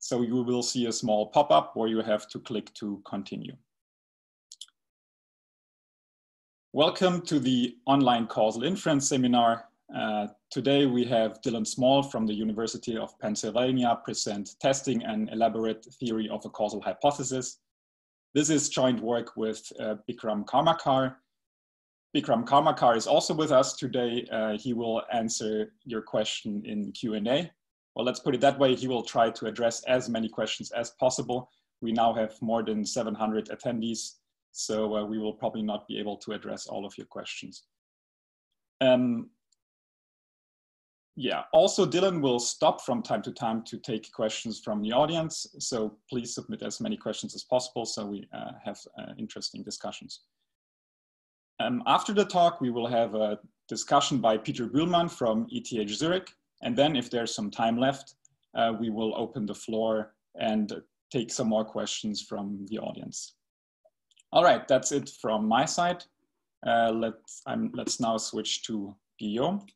So you will see a small pop-up where you have to click to continue. Welcome to the online causal inference seminar. Today we have Dylan Small from the University of Pennsylvania present testing an elaborate theory of a causal hypothesis. This is joint work with Bikram Karmakar. Bikram Karmakar is also with us today. He will answer your question in Q&A. Well, let's put it that way. He will try to address as many questions as possible. We now have more than 700 attendees, so we will probably not be able to address all of your questions. Yeah, also Dylan will stop from time to time to take questions from the audience. So please submit as many questions as possible so we have interesting discussions. After the talk, we will have a discussion by Peter Bühlmann from ETH Zurich. And then if there's some time left, we will open the floor and take some more questions from the audience. All right, that's it from my side. Let's now switch to Guillaume.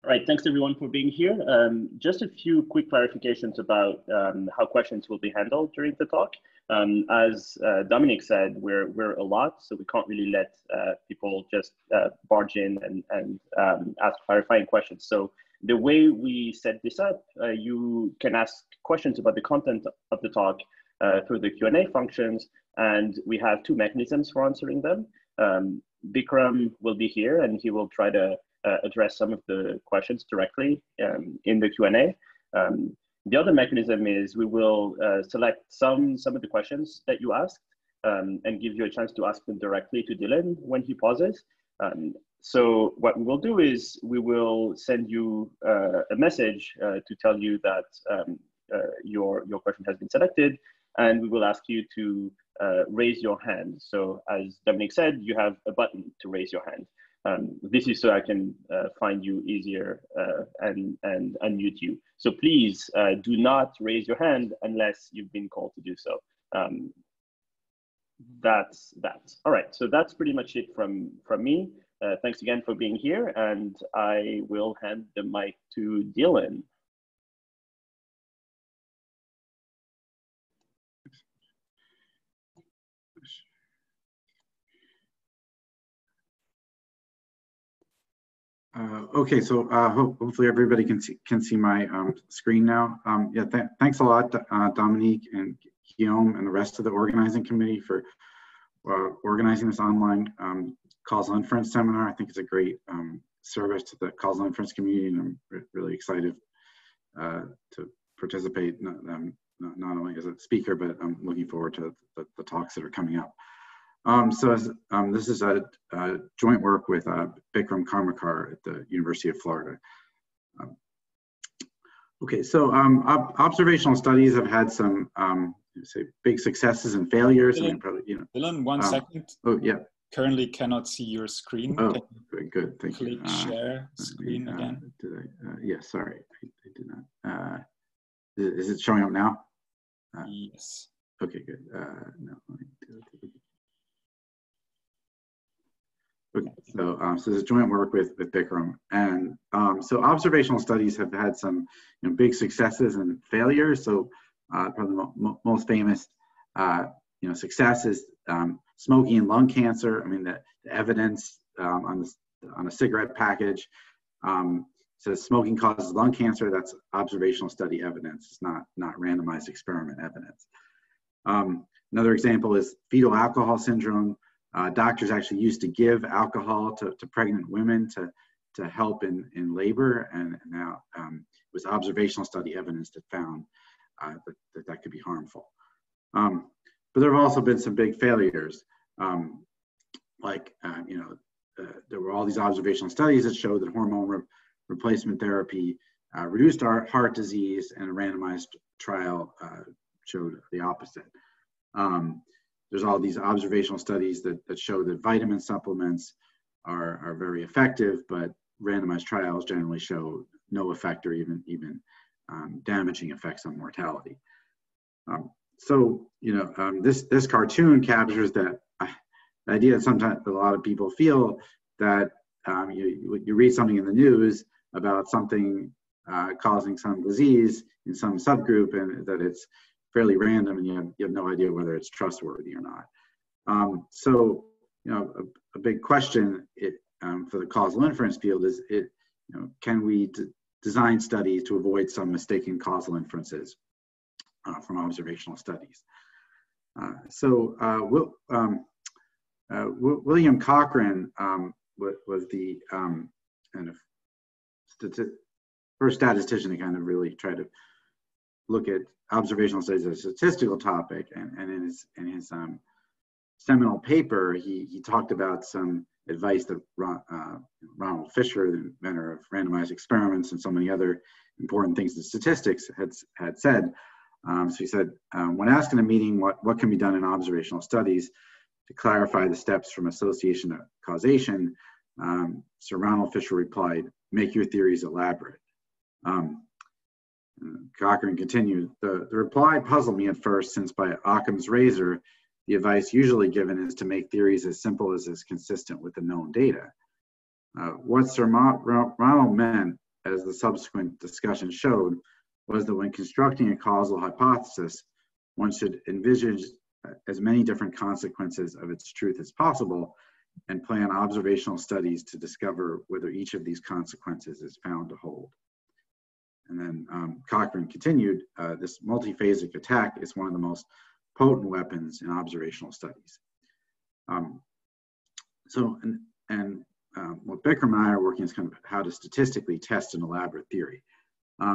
All right, thanks everyone for being here. Just a few quick clarifications about how questions will be handled during the talk. As Dominic said, we're a lot, so we can't really let people just barge in and ask clarifying questions. So the way we set this up, you can ask questions about the content of the talk through the Q&A functions, and we have two mechanisms for answering them. Bikram will be here, and he will try to address some of the questions directly in the Q&A. The other mechanism is we will select some of the questions that you asked and give you a chance to ask them directly to Dylan when he pauses. So what we will do is we will send you a message to tell you that your question has been selected, and we will ask you to raise your hand. So as Dominic said, you have a button to raise your hand. This is so I can find you easier and unmute you. So please do not raise your hand unless you've been called to do so. That's that. All right, so that's pretty much it from me. Thanks again for being here, and I will hand the mic to Dylan. Okay, so hopefully everybody can see my screen now. Yeah, thanks a lot, Dominique and Guillaume and the rest of the organizing committee for organizing this online causal inference seminar. I think it's a great service to the causal inference community, and I'm really excited to participate, not only as a speaker, but I'm looking forward to the talks that are coming up. This is a joint work with Bikram Karmakar at the University of Florida. Okay, so observational studies have had some say big successes and failures. Dylan, I mean, probably, you know. Dylan, one second. Oh yeah. Currently cannot see your screen. Oh, very good. Thank you. Click share screen again. Did I? Yeah, sorry, I did not. Is it showing up now? Yes. Okay, good. No, let me do it. Okay, so this is joint work with Bikram, and so observational studies have had some big successes and failures. So probably the most famous success is smoking and lung cancer. I mean, the evidence on a cigarette package says smoking causes lung cancer. That's observational study evidence. It's not randomized experiment evidence. Another example is fetal alcohol syndrome. Doctors actually used to give alcohol to pregnant women to help in labor, and now it was observational study evidence that found that could be harmful. But there have also been some big failures, there were all these observational studies that showed that hormone replacement therapy reduced heart disease, and a randomized trial showed the opposite. There's all these observational studies that show that vitamin supplements are very effective, but randomized trials generally show no effect or even damaging effects on mortality. This cartoon captures that the idea that sometimes a lot of people feel that you read something in the news about something causing some disease in some subgroup, and that it's fairly random, and you have no idea whether it's trustworthy or not. So, a big question for the causal inference field is, can we design studies to avoid some mistaken causal inferences from observational studies? William Cochran was the kind of first statistician to kind of really try to look at observational studies as a statistical topic, and in his seminal paper, he talked about some advice that Ronald Fisher, the inventor of randomized experiments and so many other important things in statistics, had said. So he said, when asked in a meeting what can be done in observational studies to clarify the steps from association to causation, Sir Ronald Fisher replied, "Make your theories elaborate." Cochran continued, the reply puzzled me at first, since by Occam's razor, the advice usually given is to make theories as simple as is consistent with the known data. What Sir Ronald meant, as the subsequent discussion showed, was that when constructing a causal hypothesis, one should envisage as many different consequences of its truth as possible and plan observational studies to discover whether each of these consequences is found to hold. And then Cochran continued, this multi-phasic attack is one of the most potent weapons in observational studies. What Bikram and I are working is kind of how to statistically test an elaborate theory.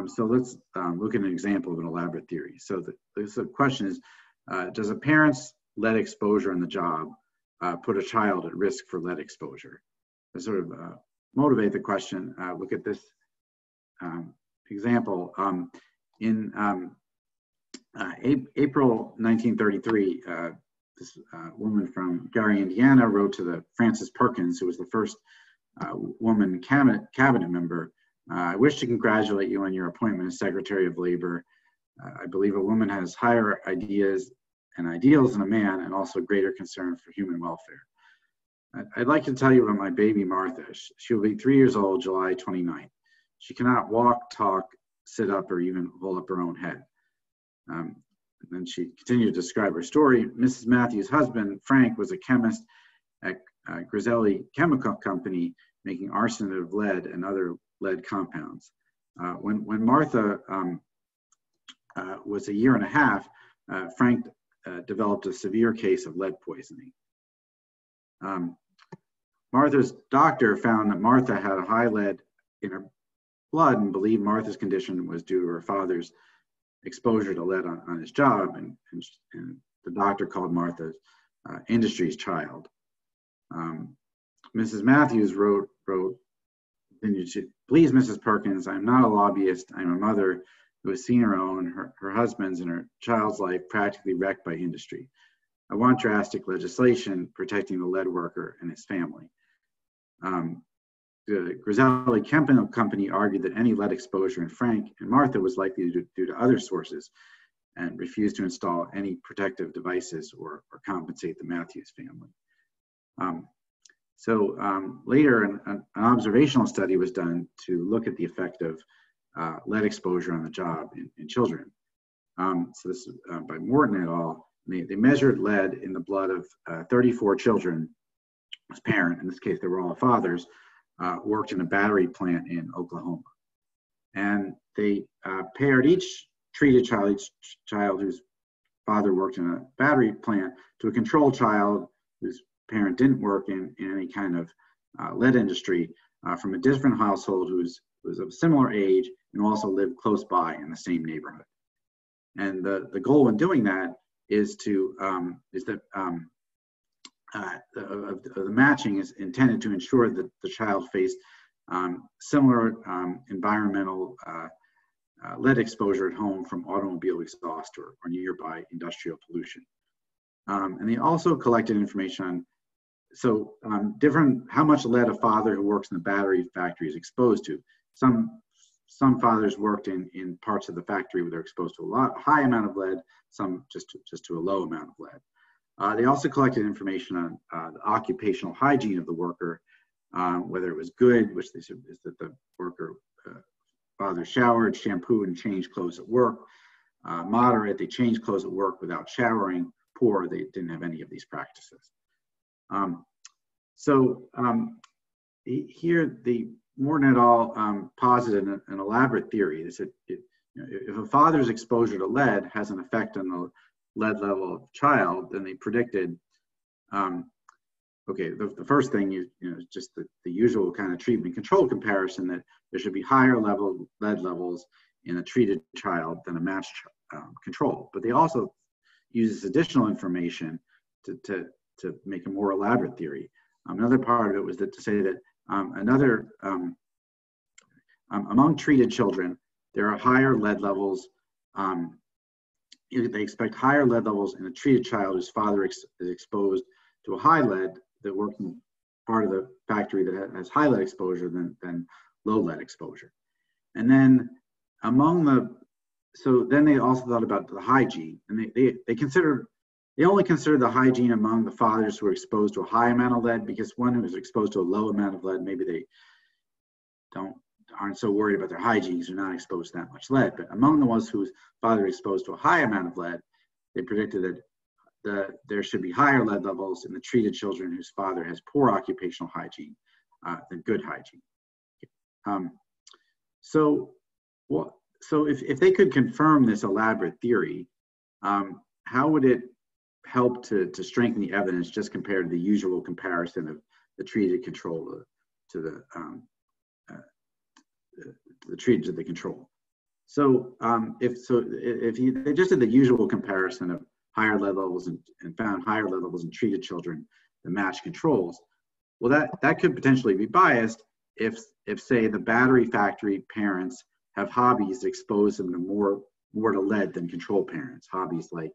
So let's look at an example of an elaborate theory. So the question is, does a parent's lead exposure on the job put a child at risk for lead exposure? To sort of motivate the question, look at this example. In April 1933, this woman from Gary, Indiana, wrote to the Frances Perkins, who was the first woman cabinet member. I wish to congratulate you on your appointment as Secretary of Labor. I believe a woman has higher ideas and ideals than a man, and also greater concern for human welfare. I'd like to tell you about my baby Martha. She will be 3 years old July 29th. She cannot walk, talk, sit up, or even hold up her own head. And then she continued to describe her story. Mrs. Matthews' husband, Frank, was a chemist at Griselli Chemical Company, making arsenate of lead and other lead compounds. When Martha was a year and a half, Frank developed a severe case of lead poisoning. Martha's doctor found that Martha had a high lead in her blood and believed Martha's condition was due to her father's exposure to lead on his job, and the doctor called Martha industry's child. Mrs. Matthews wrote, "Please, Mrs. Perkins, I'm not a lobbyist. I'm a mother who has seen her own, her husband's, and her child's life practically wrecked by industry. I want drastic legislation protecting the lead worker and his family." The Griselli Chemical Company argued that any lead exposure in Frank and Martha was likely due to other sources, and refused to install any protective devices or compensate the Matthews family. Later, an observational study was done to look at the effect of lead exposure on the job in children. So this is by Wharton et al. They measured lead in the blood of 34 children whose parent, in this case they were all fathers, worked in a battery plant in Oklahoma. And they paired each treated child whose father worked in a battery plant to a control child whose parent didn't work in any kind of lead industry, from a different household who was of similar age and also lived close by in the same neighborhood. And the goal in doing that is that the matching is intended to ensure that the child faced similar environmental lead exposure at home from automobile exhaust or nearby industrial pollution. And they also collected information on how much lead a father who works in the battery factory is exposed to. Some fathers worked in parts of the factory where they're exposed to a high amount of lead, some just to a low amount of lead. They also collected information on the occupational hygiene of the worker, whether it was good, which they said is that the father father showered, shampooed, and changed clothes at work. Moderate, they changed clothes at work without showering. Poor, they didn't have any of these practices. Here, the Wharton et al. Posited an elaborate theory. They said, if a father's exposure to lead has an effect on the lead level of the child, then they predicted, okay, the first thing is just the usual kind of treatment control comparison, that there should be higher lead levels in a treated child than a matched control. But they also use this additional information to make a more elaborate theory. Another part of it was to say that among treated children, there are higher lead levels. They expect higher lead levels in a treated child whose father is exposed to a high lead, that working part of the factory that has high lead exposure than low lead exposure. And then then they also thought about the hygiene, and they only considered the hygiene among the fathers who were exposed to a high amount of lead, because one who is exposed to a low amount of lead, maybe they aren't so worried about their hygiene because they're not exposed to that much lead. But among the ones whose father is exposed to a high amount of lead, they predicted that there should be higher lead levels in the treated children whose father has poor occupational hygiene than good hygiene. So if they could confirm this elaborate theory, how would it help to strengthen the evidence just compared to the usual comparison of the treated control to the treated to the control? So if they just did the usual comparison of higher lead levels and found higher lead levels in treated children than matched controls, well, that could potentially be biased if say the battery factory parents have hobbies that expose them to more to lead than control parents. Hobbies like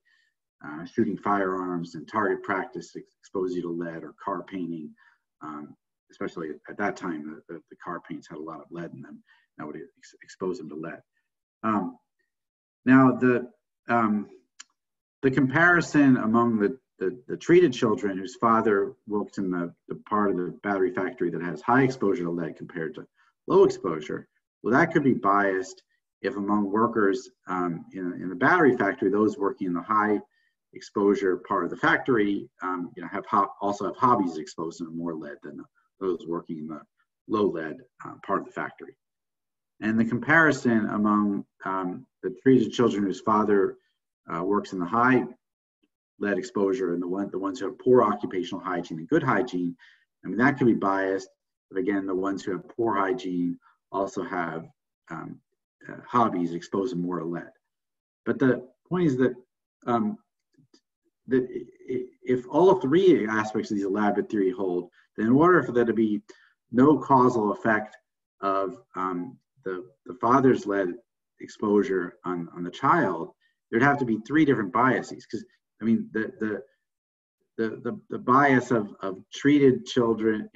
shooting firearms and target practice expose you to lead, or car painting, especially at that time, the car paints had a lot of lead in them. That would expose them to lead. Now, the comparison among the treated children whose father works in the part of the battery factory that has high exposure to lead compared to low exposure, well, that could be biased if among workers in the battery factory, those working in the high exposure part of the factory also have hobbies exposed to more lead than those working in the low lead part of the factory. And the comparison among the treated children whose father works in the high lead exposure and the ones who have poor occupational hygiene and good hygiene, I mean, that could be biased. But again, the ones who have poor hygiene also have hobbies exposed more to lead. But the point is that if all three aspects of these elaborate theory hold, then in order for there to be no causal effect of the father's lead exposure on the child, there'd have to be three different biases. Because I mean, the bias of treated children,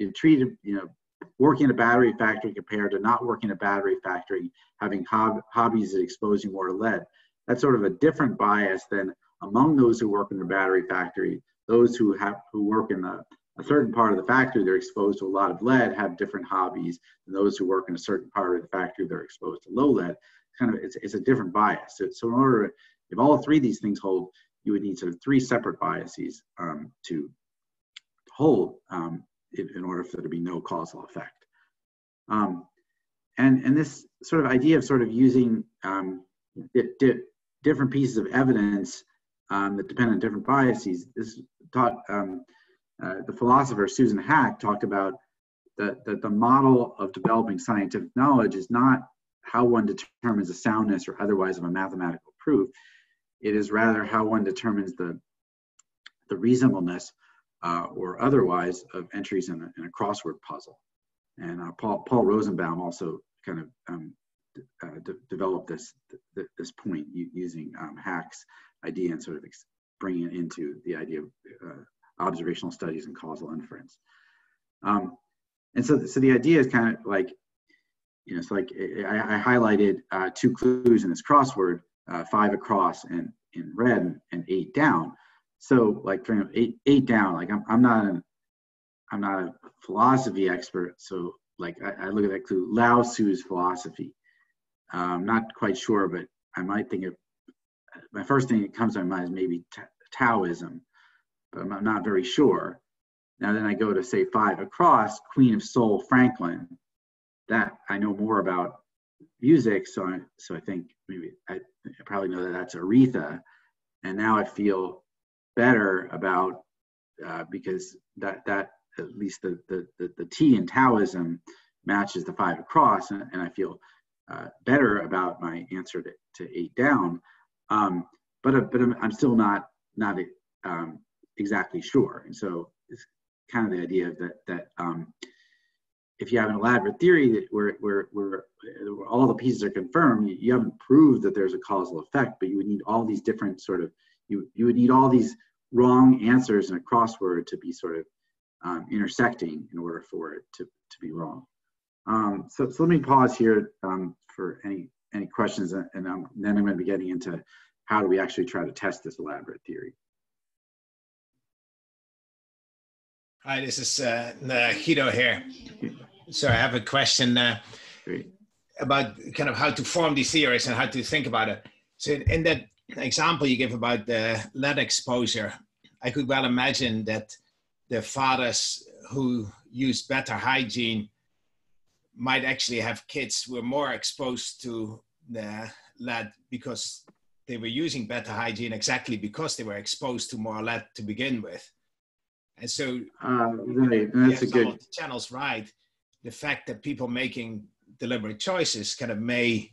working in a battery factory compared to not working in a battery factory, having hobbies that expose you more to lead, that's sort of a different bias than among those who work in the battery factory. Those who work in a certain part of the factory, they're exposed to a lot of lead, have different hobbies than those who work in a certain part of the factory, they're exposed to low lead. It's a different bias. So in order, if all three of these things hold, you would need sort of three separate biases to hold in order for there to be no causal effect. And this sort of idea of sort of using different pieces of evidence that depend on different biases, this taught the philosopher Susan Hack talked about that the model of developing scientific knowledge is not how one determines the soundness or otherwise of a mathematical proof. It is rather how one determines the reasonableness or otherwise of entries in a crossword puzzle. And Paul Rosenbaum also kind of developed this point using Hack's idea and sort of bringing it into the idea of observational studies and causal inference. And so the idea is kind of like, it's like I highlighted 2 clues in this crossword, 5 across and in red and 8 down. So like from 8 down, like I'm not a philosophy expert. So like I look at that clue, Lao Tzu's philosophy. I'm not quite sure, but I might think of, my first thing that comes to my mind is maybe Taoism, but I'm not very sure. Now then I go to say 5 across, Queen of Soul, Franklin. That I know more about music, so I think maybe I probably know that that's Aretha, and now I feel better about because that at least the T in Taoism matches the 5 across, and I feel better about my answer to 8 down. But I'm still not exactly sure, and so it's kind of the idea of that if you have an elaborate theory that where all the pieces are confirmed, you haven't proved that there's a causal effect, but you would need all these different sort of you would need all these wrong answers in a crossword to be sort of intersecting in order for it to be wrong. So let me pause here for any questions, and then I'm going to be getting into how do we actually try to test this elaborate theory. Hi, this is Guido here. So I have a question about kind of how to form these theories and how to think about it. So in that example you give about the lead exposure, I could well imagine that the fathers who use better hygiene might actually have kids who were more exposed to the lead because they were using better hygiene exactly because they were exposed to more lead to begin with. And so right. That's a good channels, right? The fact that people making deliberate choices kind of may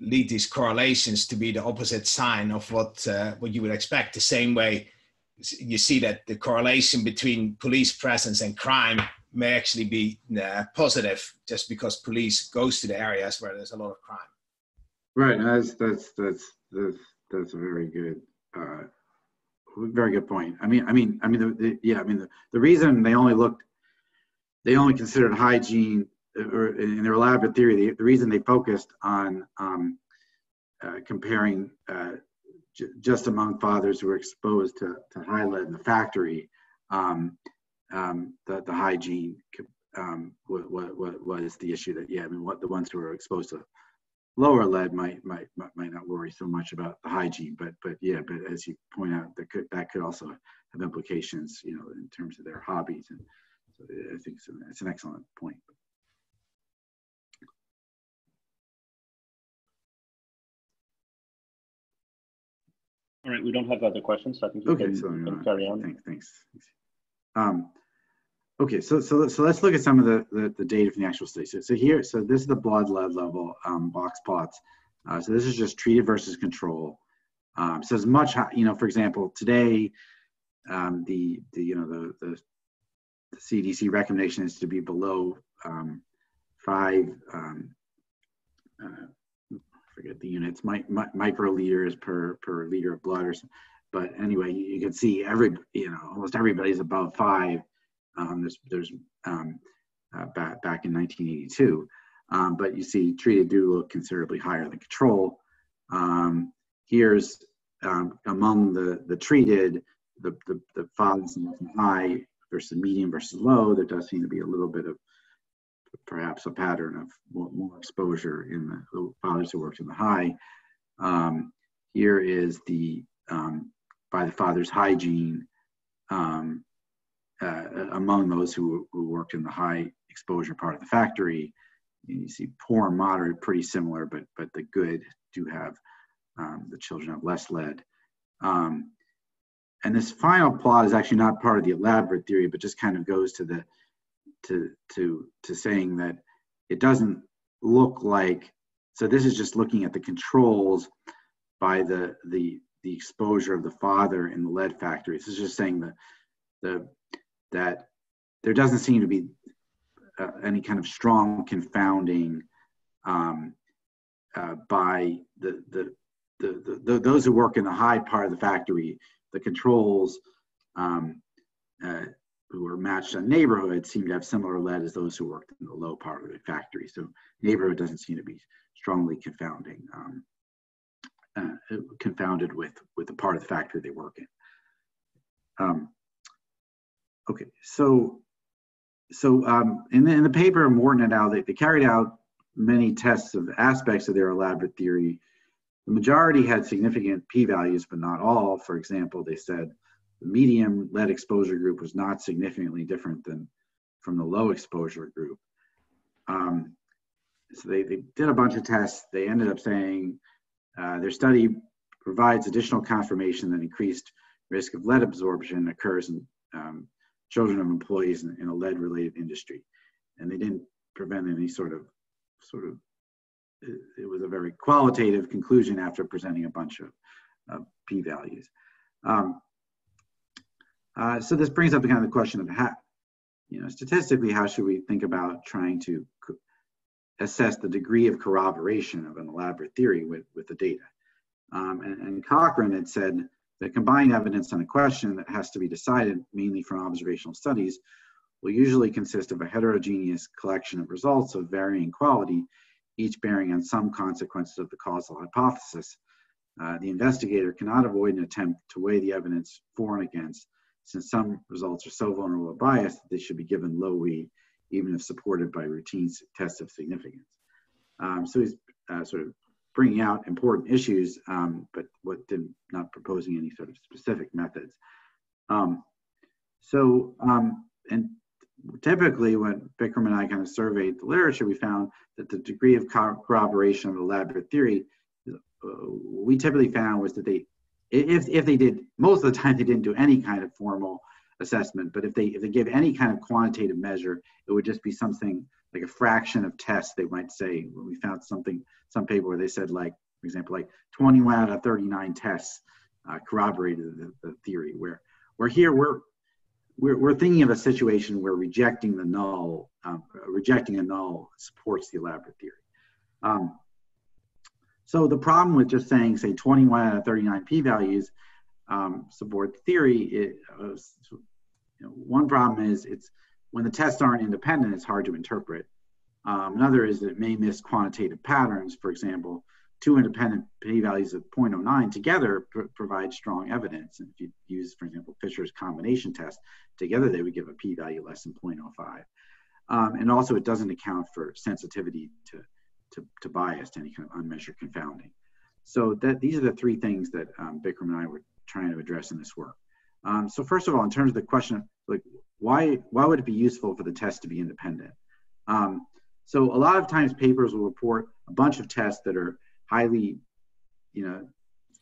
lead these correlations to be the opposite sign of what you would expect. The same way you see that the correlation between police presence and crime may actually be positive just because police goes to the areas where there's a lot of crime. Right. That's a very good point. The reason they only considered hygiene, or in their elaborate theory, the reason they focused on comparing just among fathers who were exposed to high lead in the factory, the hygiene was the issue. That the ones who were exposed to lower lead might not worry so much about the hygiene, but as you point out, that could also have implications, in terms of their hobbies, and so I think it's an excellent point. All right, we don't have other questions, so I think you can carry on. Thanks. Okay, so let's look at some of the data from the actual study. So this is the blood lead level box plots. So this is just treated versus control. So as much, for example, today, the CDC recommendation is to be below 5. Forget the units, microliters per liter of blood, or something. But anyway, you can see almost everybody's above 5. There's back in 1982, but you see treated do look considerably higher than control. Here's among the treated, the fathers looking high versus medium versus low. There does seem to be a little bit of perhaps a pattern of more exposure in the fathers who worked in the high. Here is the by the father's hygiene among those who worked in the high exposure part of the factory. You see poor and moderate pretty similar, but the good do have the children have less lead. And this final plot is actually not part of the elaborate theory, but just kind of goes to saying that it doesn't look like, so this is just looking at the controls by the exposure of the father in the lead factory. This is just saying that there doesn't seem to be any kind of strong confounding by those who work in the high part of the factory. The controls who were matched on neighborhood seem to have similar lead as those who worked in the low part of the factory. So neighborhood doesn't seem to be strongly confounding, confounded with the part of the factory they work in. Okay, so in the paper, Wharton et al., they carried out many tests of aspects of their elaborate theory, the majority had significant p-values, but not all. For example, they said the medium lead exposure group was not significantly different than from the low exposure group. So they did a bunch of tests. They ended up saying their study provides additional confirmation that increased risk of lead absorption occurs in children of employees in a lead-related industry. And they didn't prevent any sort of, it was a very qualitative conclusion after presenting a bunch of p-values. So this brings up the kind of the question of how, statistically, how should we think about trying to assess the degree of corroboration of an elaborate theory with the data? And Cochran had said that combined evidence on a question that has to be decided mainly from observational studies will usually consist of a heterogeneous collection of results of varying quality, each bearing on some consequences of the causal hypothesis. The investigator cannot avoid an attempt to weigh the evidence for and against, since some results are so vulnerable to bias that they should be given low weight, even if supported by routine tests of significance. So he's sort of bringing out important issues, but not proposing any sort of specific methods. And typically when Bikram and I kind of surveyed the literature, we found that the degree of corroboration of elaborate theory, we typically found was that if they did, most of the time they didn't do any kind of formal assessment, but if they give any kind of quantitative measure, it would just be something like a fraction of tests. They might say, when we found some paper where they said, like, for example, like 21 out of 39 tests corroborated the theory, where here we're thinking of a situation where rejecting a null supports the elaborate theory. So the problem with just saying, say, 21 out of 39 p-values support the theory, one problem is when the tests aren't independent, it's hard to interpret. Another is that it may miss quantitative patterns. For example, two independent p-values of 0.09 together provide strong evidence. And if you use, for example, Fisher's combination test, together they would give a p-value less than 0.05. And also it doesn't account for sensitivity to bias, to any kind of unmeasured confounding. So these are the three things that Bikram and I were trying to address in this work. So first of all, in terms of the question of, like, why would it be useful for the test to be independent? So a lot of times papers will report a bunch of tests that are highly,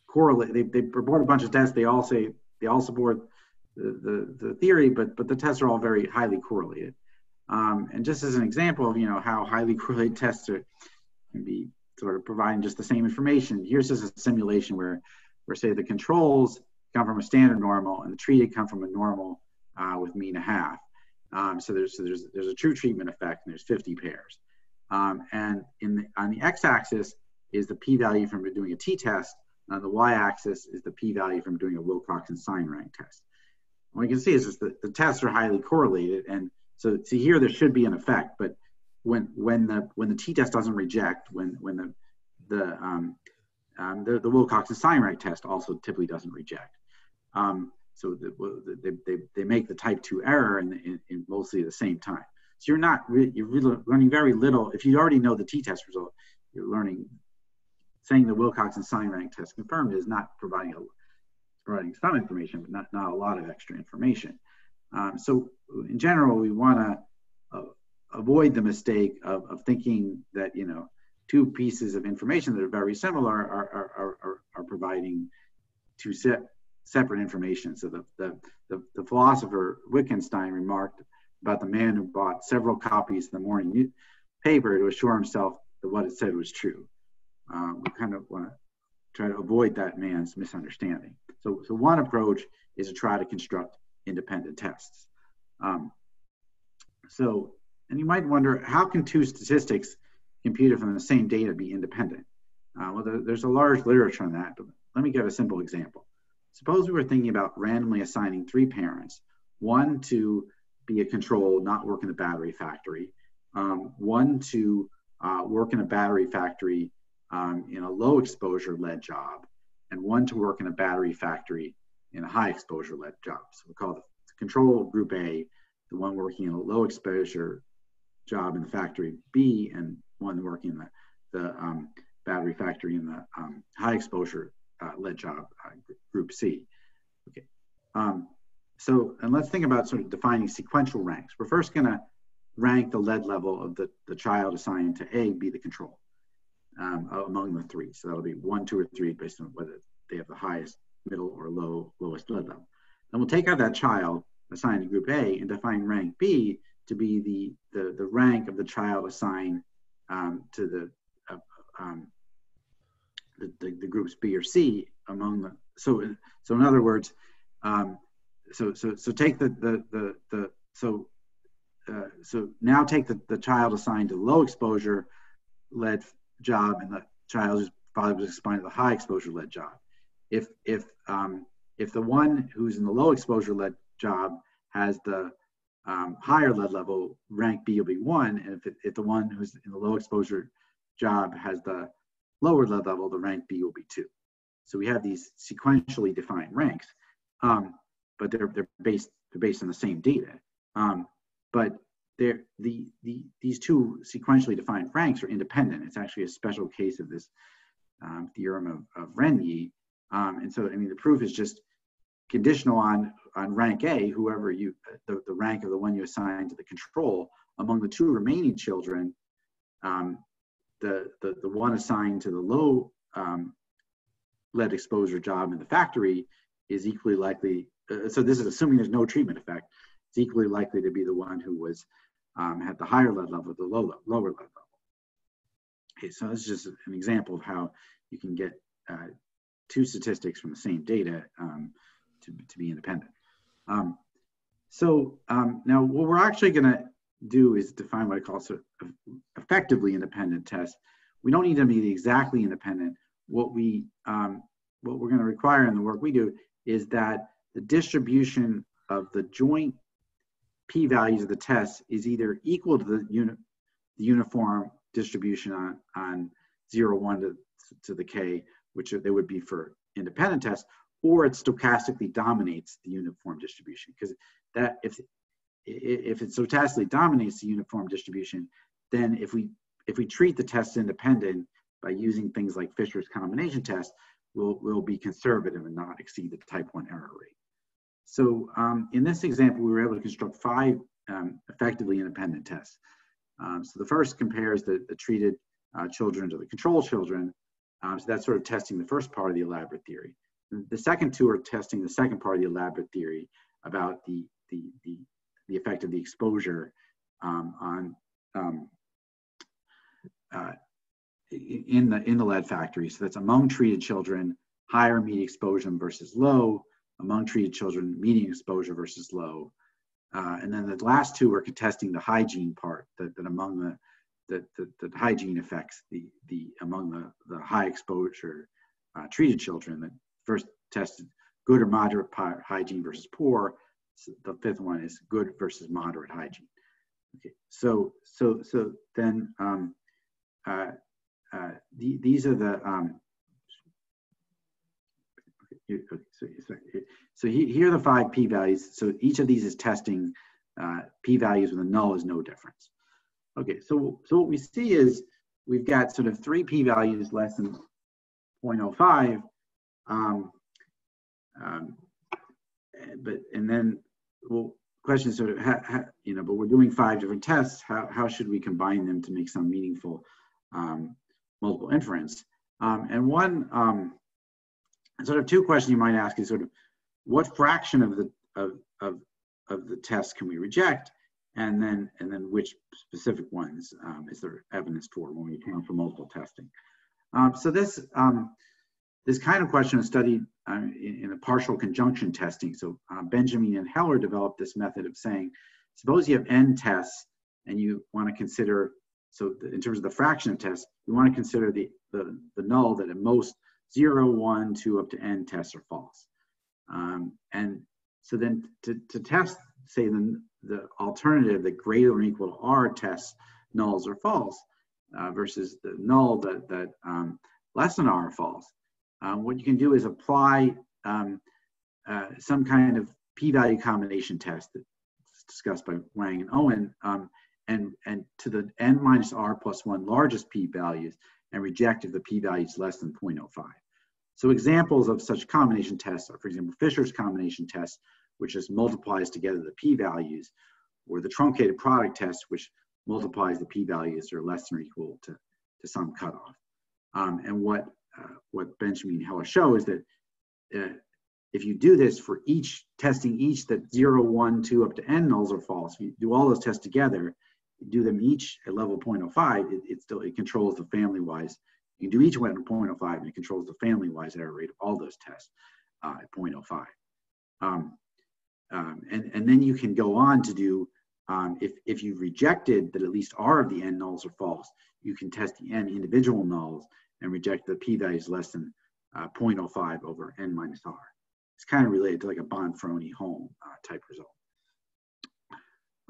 correlate. They report a bunch of tests. They all support the theory, but the tests are all very highly correlated. And just as an example of how highly correlated tests can be sort of providing just the same information, here's just a simulation where say the controls come from a standard normal and the treated come from a normal with mean a half. So there's a true treatment effect, and there's 50 pairs. And on the x-axis is the p-value from doing a t-test, and on the y-axis is the p-value from doing a Wilcox and sign rank test. What you can see is just the tests are highly correlated, and so see here there should be an effect, but when the t-test doesn't reject, when the Wilcox and sign rank test also typically doesn't reject. So they make the type 2 error in mostly the same time. So you're really learning very little. If you already know the t-test result, you're saying the Wilcox and sign rank test confirmed is not providing some information, but not a lot of extra information. So in general, we want to avoid the mistake of thinking that two pieces of information that are very similar are providing two separate information. So the philosopher Wittgenstein remarked about the man who bought several copies of the morning paper to assure himself that what it said was true. We kind of want to try to avoid that man's misunderstanding. So one approach is to try to construct independent tests. And you might wonder, how can two statistics computed from the same data be independent? Well, there's a large literature on that, but let me give a simple example. Suppose we were thinking about randomly assigning 3 parents, one to be a control, not work in the battery factory, one to work in a battery factory in a low exposure lead job, and one to work in a battery factory in a high exposure lead job. So we call the control group A, the one working in a low exposure job in the factory B, and one working in the battery factory in the high exposure lead job, group C. Okay. So, and let's think about sort of defining sequential ranks. We're first going to rank the lead level of the child assigned to A, be the control, among the three. So that'll be 1, 2, or 3 based on whether they have the highest, middle, or lowest lead level. Then we'll take out that child assigned to group A and define rank B to be the rank of the child assigned to the groups B or C among the. So in other words, so take so now take the child assigned to low exposure lead job and the child whose father was assigned to the high exposure lead job. If the one who's in the low exposure lead job has the higher lead level, rank B will be 1, and if the one who's in the low exposure job has the lower lead level, the rank B will be 2. So we have these sequentially defined ranks, but they're based on the same data. But these two sequentially defined ranks are independent. It's actually a special case of this theorem of Randles. And so, I mean, the proof is just conditional on rank A, whoever the rank of the one you assign to the control. Among the 2 remaining children, the one assigned to the low lead exposure job in the factory is equally likely. So this is assuming there's no treatment effect. It's equally likely to be the one who was had the higher lead level, the lower lead level. Okay, so this is just an example of how you can get 2 statistics from the same data to be independent. Now what we're actually going to do is define what I call sort of effectively independent tests. We don't need to be exactly independent. What we're going to require in the work we do is that the distribution of the joint p-values of the test is either equal to the uniform distribution on 0, 1 to the k, which they would be for independent tests, or it stochastically dominates the uniform distribution. Because that if it stochastically dominates the uniform distribution, then if we treat the test independent by using things like Fisher's combination test, we'll be conservative and not exceed the type 1 error rate. So in this example, we were able to construct 5 effectively independent tests. So the first compares the treated children to the control children. So that's sort of testing the first part of the elaborate theory. The second 2 are testing the second part of the elaborate theory about the effect of the exposure in the lead factory. So that's among treated children, higher median exposure versus low, among treated children, median exposure versus low. And then the last 2 are contesting the hygiene part, that among the hygiene effects, among the high exposure treated children. The first tested good or moderate hygiene versus poor. So the 5th one is good versus moderate hygiene. Okay, so then these are the so here are the 5 p-values. So each of these is testing p-values with a null is no difference. Okay, so what we see is we've got sort of 3 p-values less than 0.05, and then question is sort of but we're doing 5 different tests. How should we combine them to make some meaningful multiple inference? And one sort of 2 questions you might ask is sort of what fraction of the test can we reject, and then which specific ones is there evidence for when we account for multiple testing? So this kind of question is studied in a partial conjunction testing. So Benjamini and Heller developed this method of saying, suppose you have n tests and you want to consider, so in terms of the fraction of tests, you want to consider the null that at most 0, 1, 2 up to n tests are false. And so then to test, say the alternative that greater than or equal to r tests nulls are false versus the null that less than r are false. What you can do is apply some kind of p-value combination test that's discussed by Wang and Owen, and to the n minus r plus 1 largest p-values and reject if the p-value is less than 0.05. So examples of such combination tests are, for example, Fisher's combination test, which just multiplies together the p-values, or the truncated product test, which multiplies the p-values that are less than or equal to some cutoff. And what Benjamini and Heller show is that if you do this for testing each that 0, 1, 2 up to n nulls are false, if you do all those tests together, you do them each at level 0.05, it controls the family-wise. You can do each one at 0.05, and it controls the family-wise error rate of all those tests at 0.05. And then you can go on to do, if you've rejected that at least r of the n nulls are false, you can test the n individual nulls and reject the p-values less than 0.05 over n minus r. It's kind of related to like a Bonferroni-Holm type result.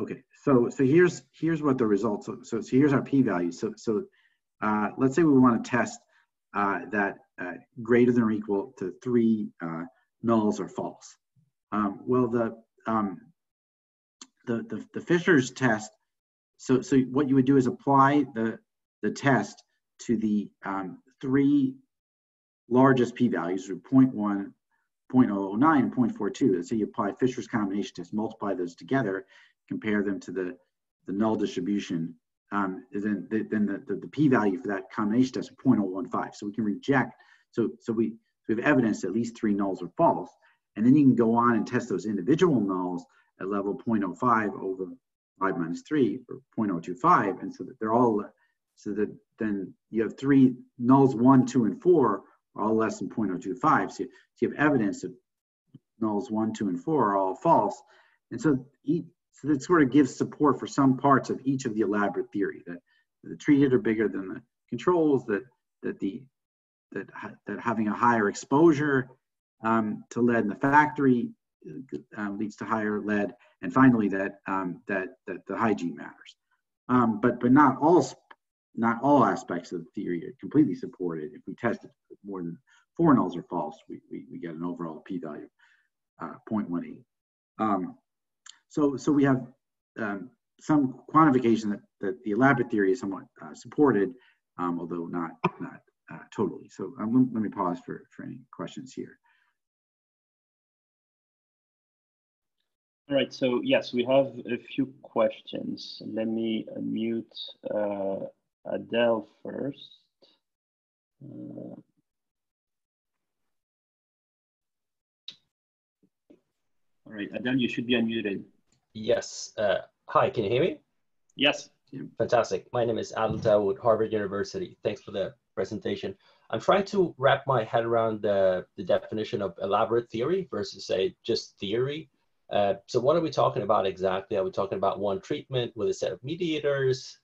Okay, so here's what the results. So here's our p-value. So let's say we want to test that greater than or equal to 3 nulls are false. Well, the Fisher's test. So what you would do is apply the test to the 3 largest p-values, 0.1, 0.009, and 0.42. Let's say you apply Fisher's combination test, multiply those together, compare them to the null distribution. Then the p-value for that combination test is 0.015. So we can reject. So we have evidence that at least 3 nulls are false, and then you can go on and test those individual nulls at level 0.05 over 5 minus 3 or 0.025, and so that they're all. So that then you have 3 nulls 1, 2, and 4 are all less than 0.025. So you have evidence that nulls 1, 2, and 4 are all false, and so that sort of gives support for some parts of each of the elaborate theory that the treated are bigger than the controls, that having a higher exposure to lead in the factory leads to higher lead, and finally that the hygiene matters. But not all aspects of the theory are completely supported. If we test it more than 4 nulls are false, we get an overall p-value of 0.18. So we have some quantification that the elaborate theory is somewhat supported, although not totally. So let me pause for any questions here. All right, so yes, we have a few questions. Let me unmute Adele first. All right, Adele, you should be unmuted. Yes. Hi, can you hear me? Yes. Fantastic. My name is Adel Dawood, Harvard University. Thanks for the presentation. I'm trying to wrap my head around the definition of elaborate theory versus, say, just theory. So what are we talking about exactly? Are we talking about one treatment with a set of mediators,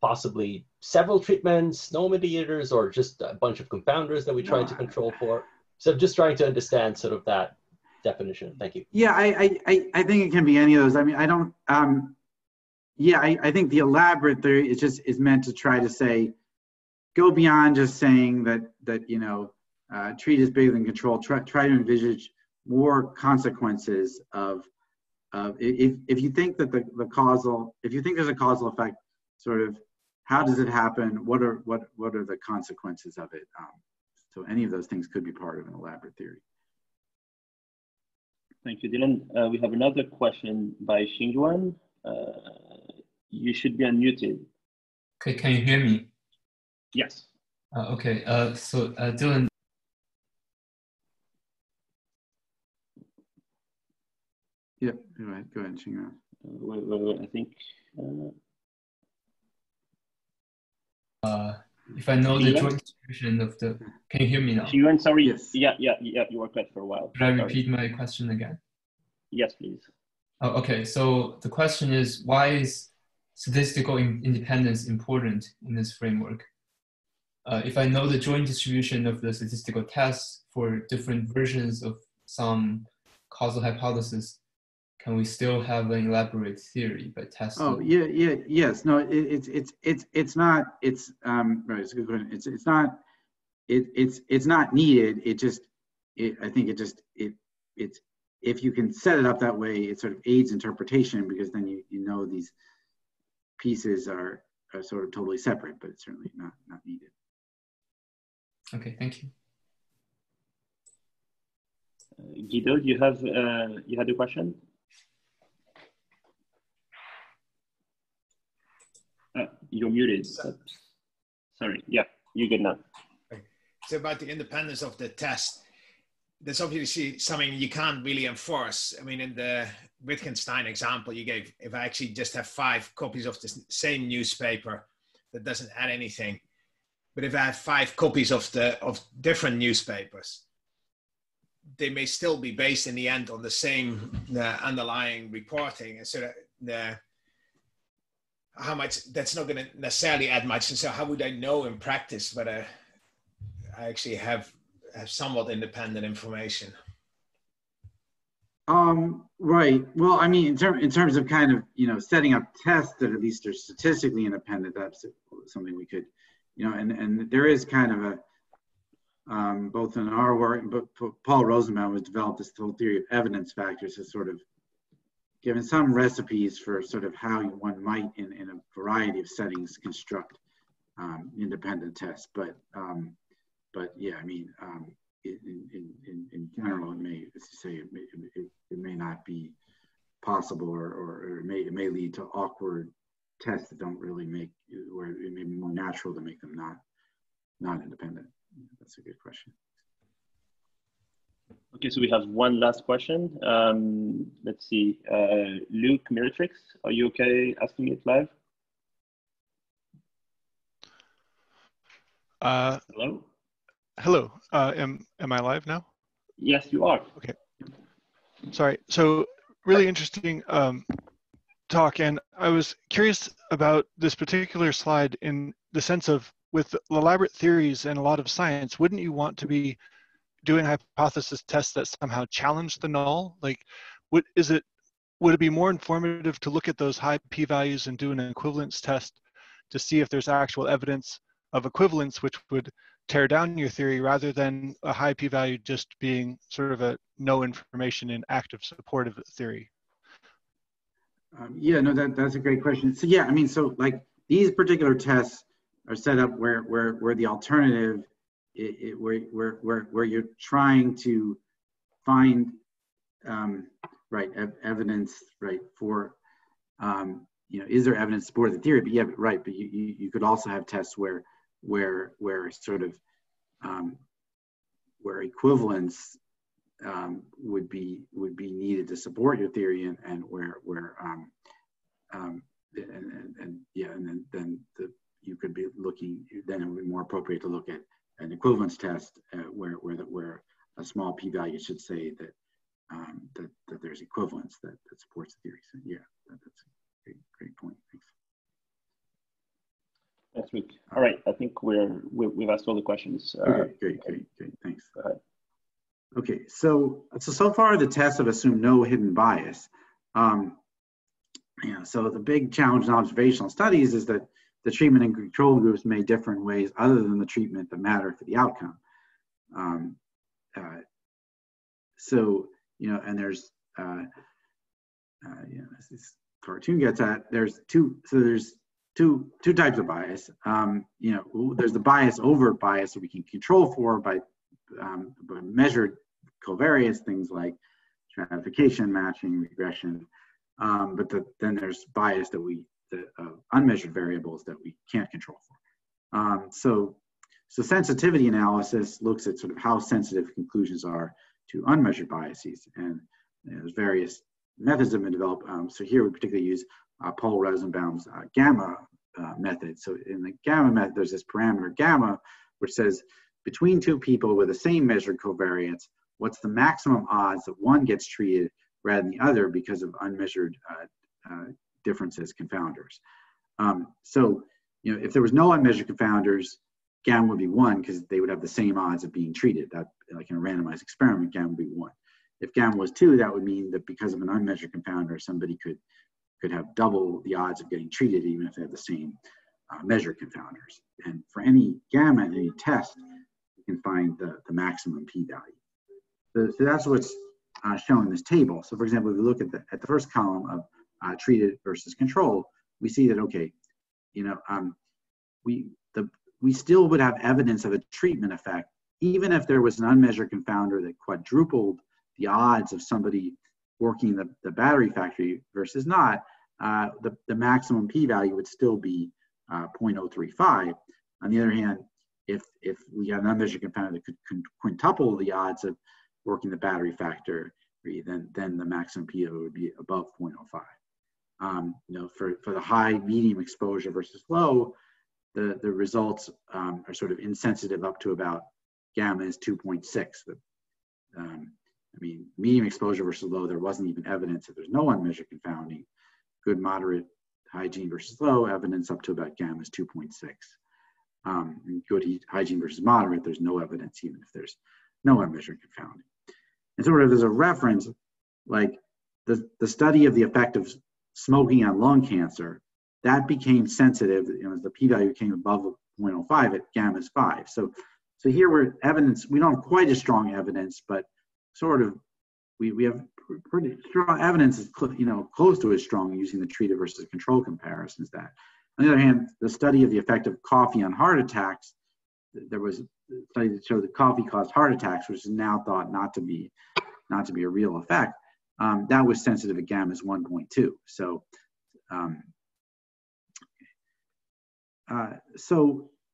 possibly several treatments, no mediators, or just a bunch of confounders that we try to control for? So I'm just trying to understand sort of that definition. Thank you. Yeah, I think it can be any of those. I mean, I don't, I think the elaborate theory is meant to try to say, go beyond just saying that you know, treat is bigger than control, try to envisage more consequences of if you think that the causal, if you think there's a causal effect, sort of how does it happen? What are the consequences of it? So any of those things could be part of an elaborate theory. Thank you, Dylan. We have another question by Xingyuan. You should be unmuted. Okay, can you hear me? Yes. Okay, so Dylan. Yeah, go ahead, Xingyuan. Wait, I think. If I know the joint distribution of the, can you hear me now? Xingyuan, sorry. Yes. Yeah, you were cut for a while. Should I repeat my question again? Yes, please. Oh, okay, so the question is, why is statistical independence important in this framework? If I know the joint distribution of the statistical tests for different versions of some causal hypothesis, can we still have an elaborate theory by testing? Oh yes. No, it's not. It's right. It's a good question. It's not. It's not needed. I think it's if you can set it up that way, it sort of aids interpretation, because then you know these pieces are sort of totally separate, but it's certainly not needed. Okay, thank you. Guido, do you have you had a question? You're muted. Sorry. Yeah, you're good now. So about the independence of the test, that's obviously something you can't really enforce. I mean, in the Wittgenstein example you gave, if I actually just have 5 copies of the same newspaper, that doesn't add anything. But if I have 5 copies of different newspapers, they may still be based in the end on the same underlying reporting. And so how much, that's not going to necessarily add much. And so how would I know in practice whether I actually have somewhat independent information? Right. Well, I mean, in terms of kind of, setting up tests that at least are statistically independent, that's something we could, and there is kind of a, both in our work, but Paul Rosenbaum has developed this whole theory of evidence factors, has sort of given some recipes for sort of how one might, in a variety of settings, construct independent tests. But yeah, I mean, in general, it may, as you say, it may not be possible, or it may lead to awkward tests that don't really make, where it may be more natural to make them not independent. That's a good question. Okay, so we have one last question. Let's see, Luke Miratrix, are you okay asking it live? Hello? Hello, am I live now? Yes, you are. Okay. Sorry, so really interesting talk, and I was curious about this particular slide in the sense of, with elaborate theories and a lot of science, wouldn't you want to be doing hypothesis tests that somehow challenge the null? Like, would it be more informative to look at those high p-values and do an equivalence test to see if there's actual evidence of equivalence, which would tear down your theory, rather than a high p-value just being sort of a no information in active support of the theory? Yeah, no, that's a great question. So yeah, I mean, so like these particular tests are set up where the alternative, where you're trying to find evidence, right, for is there evidence to support the theory? But yeah, right, but you could also have tests where sort of where equivalence would be needed to support your theory, and where then you could be looking, then it would be more appropriate to look at an equivalence test where a small p-value should say that that there's equivalence that supports the theory. So yeah, that's a great point. Thanks. Thanks, Luke. All right, I think we've asked all the questions. Okay, great, thanks. Go ahead. Okay, so far the tests have assumed no hidden bias. So the big challenge in observational studies is that the treatment and control groups may differ in ways other than the treatment that matter for the outcome. And there's as this cartoon gets at, there's two types of bias. There's the bias over bias that we can control for by measured covariates, things like stratification, matching, regression. Then there's bias unmeasured variables that we can't control for. So sensitivity analysis looks at sort of how sensitive conclusions are to unmeasured biases, and there's various methods that have been developed. So here we particularly use Paul Rosenbaum's gamma method. So in the gamma method, there's this parameter gamma, which says between two people with the same measured covariance, what's the maximum odds that one gets treated rather than the other because of unmeasured differences, confounders. If there was no unmeasured confounders, gamma would be 1 because they would have the same odds of being treated. That, like in a randomized experiment, gamma would be 1. If gamma was 2, that would mean that because of an unmeasured confounder, somebody could have double the odds of getting treated even if they have the same measured confounders. And for any gamma in any test, you can find the maximum p-value. So that's what's shown in this table. So for example, if we look at the first column of treated versus control, we see that, okay, we still would have evidence of a treatment effect, even if there was an unmeasured confounder that quadrupled the odds of somebody working the battery factory versus not. The maximum p-value would still be 0.035. On the other hand, if we had an unmeasured confounder that could quintuple the odds of working the battery factory, then the maximum p would be above 0.05. For the high, medium exposure versus low, the results are sort of insensitive up to about gamma is 2.6. Medium exposure versus low, there wasn't even evidence that there's no unmeasured confounding. Good, moderate, hygiene versus low, evidence up to about gamma is 2.6. And good hygiene versus moderate, there's no evidence even if there's no unmeasured confounding. And sort of as a reference, like the study of the effect of smoking on lung cancer, that became sensitive, as the p-value came above 0.05 at gamma is 5. So here we're evidence, we don't have quite as strong evidence, but sort of we have pretty strong evidence is close to as strong using the treated versus control comparisons. That on the other hand, the study of the effect of coffee on heart attacks, there was a study that showed that coffee caused heart attacks, which is now thought not to be a real effect. That was sensitive at gamma is 1.2.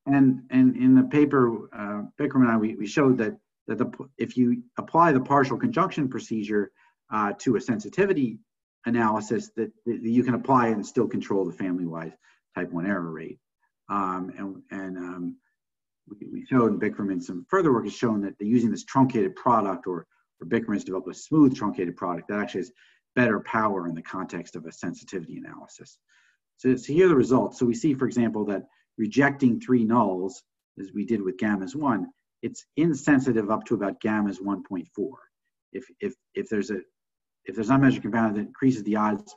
And in the paper, Bikram and I, we showed that if you apply the partial conjunction procedure to a sensitivity analysis, that you can apply it and still control the family-wise type 1 error rate. We showed, and Bikram in some further work has shown that using this truncated product, or Bikram has developed a smooth truncated product that actually has better power in the context of a sensitivity analysis. So here are the results. So we see, for example, that rejecting 3 nulls, as we did with gammas 1, it's insensitive up to about gammas 1.4. If there's unmeasured confounding that increases the odds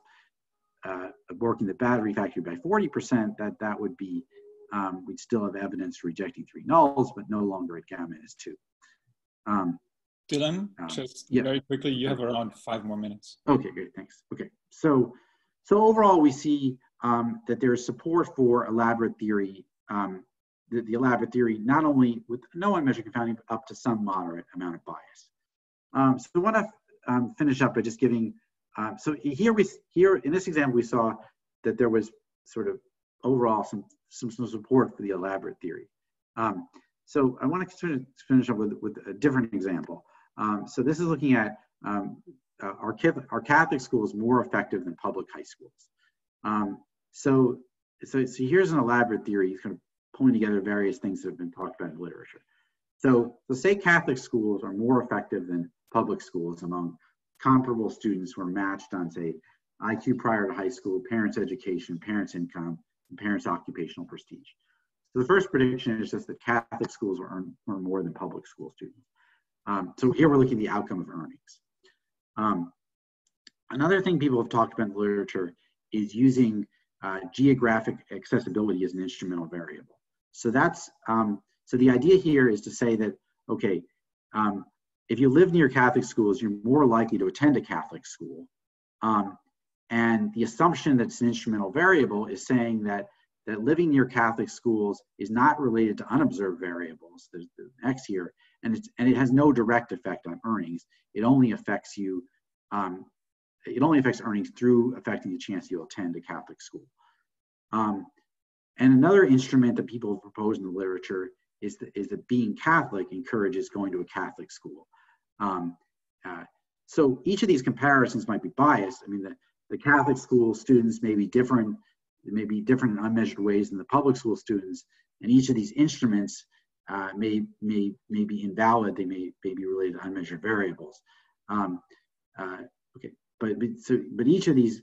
of working the battery factory by 40%, that would be, we'd still have evidence for rejecting 3 nulls, but no longer at gamma is 2. Dylan, just very quickly, you have around 5 more minutes. Okay, great, thanks. Okay, so overall we see that there's support for elaborate theory, the elaborate theory, not only with no unmeasured confounding, but up to some moderate amount of bias. So I want to finish up by just giving, so here in this example, we saw that there was sort of overall some support for the elaborate theory. So I want to sort of finish up with a different example. So this is looking at are Catholic schools more effective than public high schools? So here's an elaborate theory. He's kind of pulling together various things that have been talked about in literature. So say Catholic schools are more effective than public schools among comparable students who are matched on, say, IQ prior to high school, parents' education, parents' income, and parents' occupational prestige. So the first prediction is just that Catholic schools will earn more than public school students. So here we're looking at the outcome of earnings. Another thing people have talked about in literature is using geographic accessibility as an instrumental variable. So that's so the idea here is to say that, okay, if you live near Catholic schools, you're more likely to attend a Catholic school. And the assumption that it's an instrumental variable is saying that living near Catholic schools is not related to unobserved variables. There's the X here, and it has no direct effect on earnings. It only affects you. It only affects earnings through affecting the chance you'll attend a Catholic school. And another instrument that people have proposed in the literature is that being Catholic encourages going to a Catholic school. So each of these comparisons might be biased. I mean, the Catholic school students may be different in unmeasured ways than the public school students, and each of these instruments may be invalid. They may be related to unmeasured variables. Okay, but each of these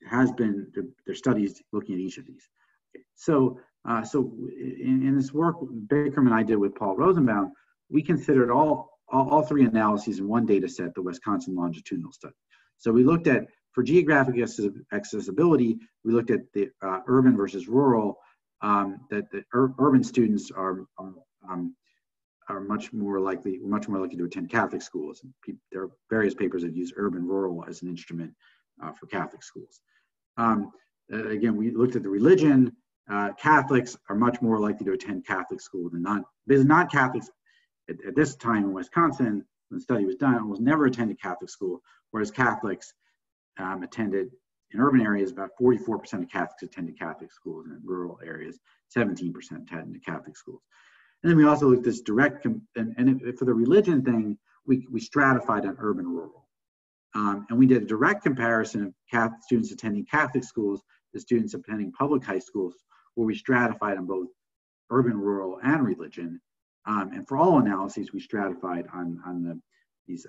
has been their studies looking at each of these. Okay. So in this work Bikram and I did with Paul Rosenbaum, we considered all 3 analyses in one data set, the Wisconsin longitudinal study. So we looked at, for geographic accessibility, we looked at the urban versus rural, that the urban students are much more likely to attend Catholic schools. There are various papers that use urban rural as an instrument for Catholic schools. again, we looked at the religion. Catholics are much more likely to attend Catholic school than non-Catholics at this time in Wisconsin, when the study was done, almost never attended Catholic school, whereas Catholics attended in urban areas, about 44% of Catholics attended Catholic schools, and in rural areas, 17% attended Catholic schools. And then we also looked at this direct, for the religion thing, we stratified on urban rural. And we did a direct comparison of Catholic students attending Catholic schools to students attending public high schools, where we stratified on both urban, rural, and religion. And for all analyses, we stratified on these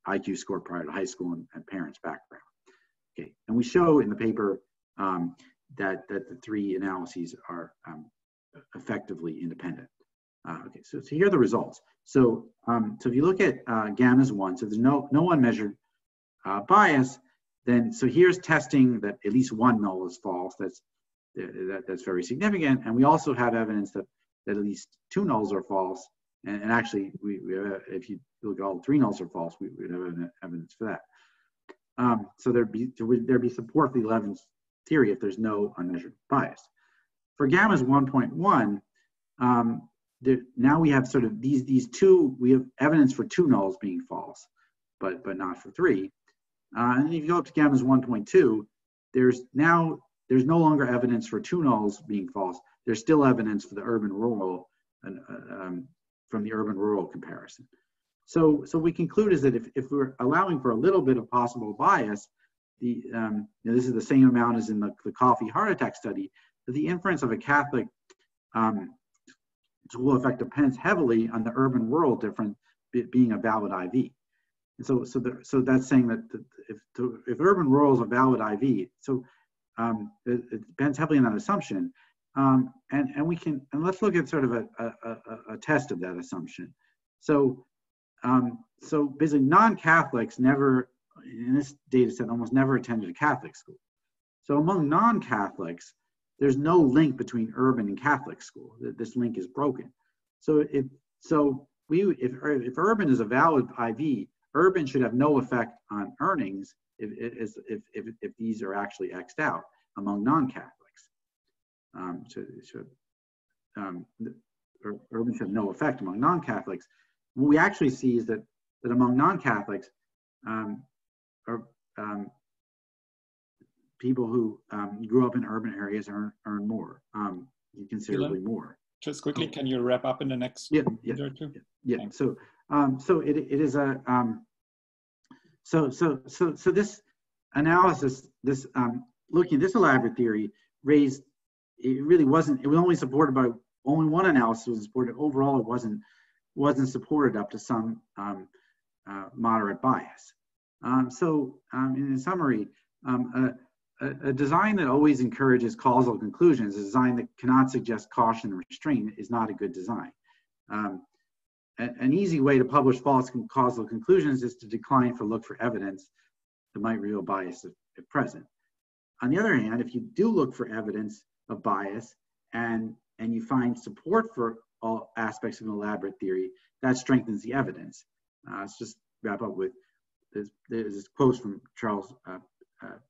IQ score prior to high school and parents' background. Okay, and we show in the paper that the three analyses are effectively independent. Okay, so here are the results. So if you look at gammas 1, so there's no unmeasured bias, then so here's testing that at least one null is false. That's very significant, and we also have evidence that at least two nulls are false. And actually, if you look at all three nulls are false, we would have evidence for that. So there'd be support for the 11th theory if there's no unmeasured bias. For gammas 1.1, now we have sort of these two. We have evidence for two nulls being false, but not for three. And if you go up to gammas 1.2, there's no longer evidence for two nulls being false. There's still evidence for the urban-rural from the urban-rural comparison. So we conclude is that if we're allowing for a little bit of possible bias, this is the same amount as in the coffee heart attack study, that the inference of a Catholic school effect depends heavily on the urban-rural difference being a valid IV. And so that's saying that if urban-rural is a valid IV, so it depends heavily on that assumption. And let's look at sort of a test of that assumption. So basically non-Catholics never, in this data set, almost never attended a Catholic school. So among non-Catholics, there's no link between urban and Catholic school. This link is broken. So if urban is a valid IV, urban should have no effect on earnings if these are actually X'd out among non-Catholics. Urban should have no effect among non-Catholics. What we actually see is that among non-Catholics, people who grew up in urban areas earn more, considerably more. Just quickly, can you wrap up in the next minute or two? Yeah. So it is a so this analysis, this looking at this elaborate theory raised. It really wasn't. It was only supported by only one analysis was supported. Overall, it wasn't supported up to some moderate bias. In summary, a design that always encourages causal conclusions, a design that cannot suggest caution and restraint, is not a good design. An easy way to publish false causal conclusions is to decline to look for evidence that might reveal bias if present. On the other hand, if you do look for evidence of bias and you find support for all aspects of an elaborate theory, that strengthens the evidence. Let's just wrap up with there's this quote from Charles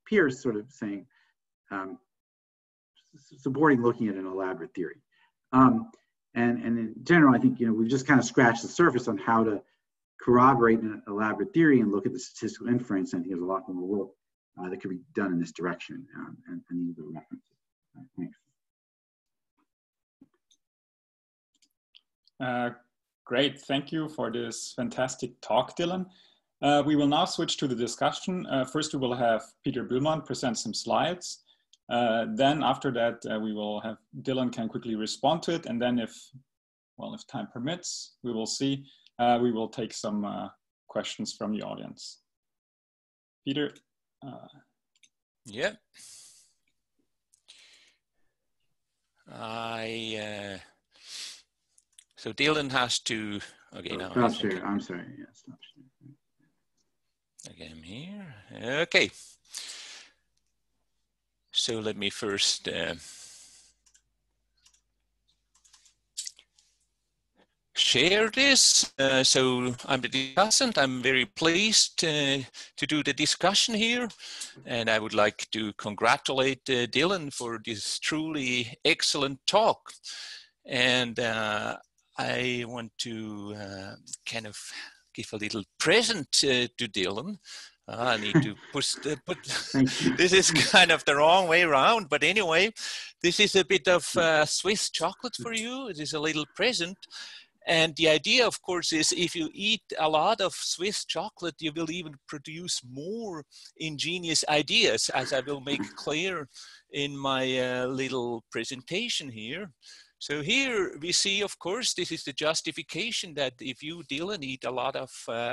Peirce sort of saying, supporting looking at an elaborate theory. And in general, I think we've just kind of scratched the surface on how to corroborate an elaborate theory and look at the statistical inference. And there's a lot more work that could be done in this direction, and these are the references. Thanks. Great, thank you for this fantastic talk, Dylan. We will now switch to the discussion. First, we will have Peter Bühlmann present some slides. Then after that, we will have Dylan can quickly respond to it. And then if time permits, we will see. We will take some questions from the audience. Peter. Yeah. So Dylan has to, okay, now. Stop share, I'm sorry, yeah, stop share. Okay, I'm here, okay. So let me first share this. So I'm the discussant. I'm very pleased to do the discussion here. And I would like to congratulate Dylan for this truly excellent talk. And I want to kind of give a little present to Dylan. I need to put this is kind of the wrong way around, but anyway, this is a bit of Swiss chocolate for you. It is a little present. And the idea, of course, is if you eat a lot of Swiss chocolate, you will even produce more ingenious ideas, as I will make clear in my little presentation here. So here we see, of course, this is the justification that if you, Dylan, eat a lot of